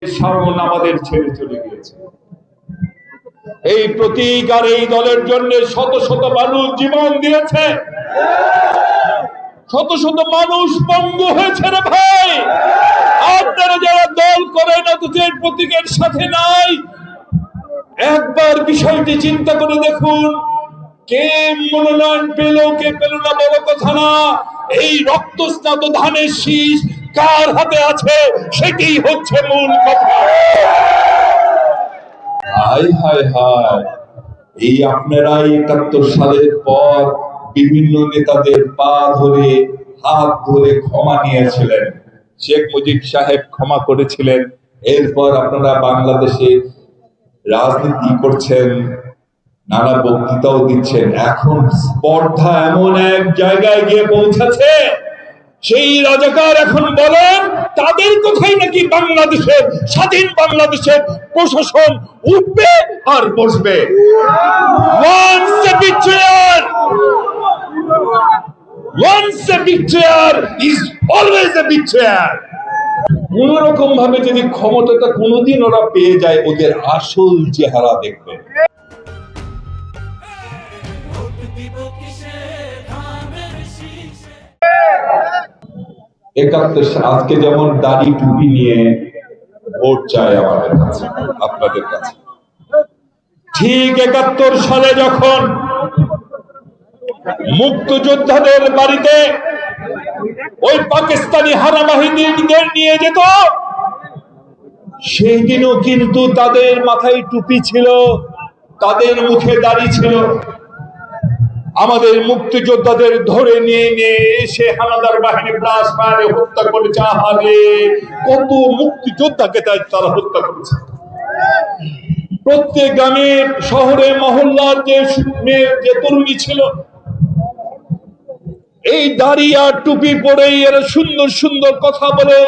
সারণ আমাদের ছেড়ে চলে গিয়েছে। এই প্রতীক আর এই দলের জন্য শত শত মানুষ জীবন দিয়েছে, শত শত মানুষ পঙ্গু হয়েছে রে ভাই। আপনারা যারা দল করেন অথচ এই প্রতীকের সাথে নাই, একবার বিষয়টি চিন্তা করে দেখুন। কে মনোনয়ন পেল কে পেল না বড় কথা না, এই রক্তস্নাত ধানের শীষ কার হাতে আছে সেটাই হচ্ছে মূল কথা। হায় হায় হায়, এই আপনারাই ৭১ সালের পর বিভিন্ন নেতাদের পা ধরে হাত ধরে ক্ষমা নিয়েছিলেন, শেখ মুজিব সাহেব ক্ষমা করেছিলেন। এরপর আপনারা বাংলাদেশে রাজনীতি করছেন, নানা বক্তৃতাও দিচ্ছেন। এখন স্পর্ধা এমন এক জায়গায় গিয়ে পৌঁছেছে, সেই রাজাকার এখন বলেন তাদের কথাই নাকি বাংলাদেশের স্বাধীন বাংলাদেশের প্রশাসন উঠবে আর বসবে। Once a betrayer, once a betrayer is always a betrayer. কোন রকম ভাবে যদি ক্ষমতাটা কোনোদিন ওরা পেয়ে যায়, ওদের আসল চেহারা দেখবে। আজকে যেমন দাড়ি টুপি নিয়ে ভোট চায় আমাদের কাছে, আপনাদের কাছে, ঠিক ৭১ সালে যখন মুক্তিযোদ্ধাদের বাড়িতে ওই পাকিস্তানি হানাবাহিনীদের নিয়ে যেত, সেই দিনও কিন্তু তাদের মাথায় টুপি ছিল, তাদের মুখে দাড়ি ছিল। আমাদের মুক্তিযোদ্ধাদের ধরে নিয়ে এসে হানাদার বাহিনী ব্লাস ফায়ারে হত্যা করেছে। আহারে, কত মুক্তিযোদ্ধাকে তারা হত্যা করেছে। প্রত্যেক গ্রামে শহরে মহল্লার যে তরুণী ছিল, এই দাড়ি আর টুপি পরেই এরা সুন্দর সুন্দর কথা বলে,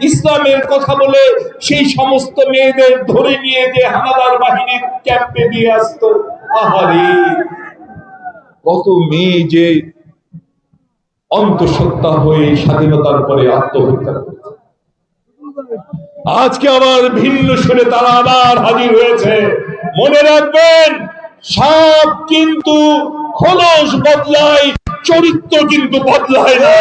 ইসলামের কথা বলে, সেই সমস্ত মেয়েদের ধরে নিয়ে যে হানাদার বাহিনীর ক্যাম্পে দিয়ে আসতো। আহারে, কত মেয়ে যে অন্তঃসত্ত্বা হয়ে স্বাধীনতার পরে আত্মহত্যা করেছে। আজকে আবার ভিন্ন সুরে তারা আবার হাজির হয়েছে। মনে রাখবেন, সব কিন্তু খোলস বদলায়, চরিত্র কিন্তু বদলায় না।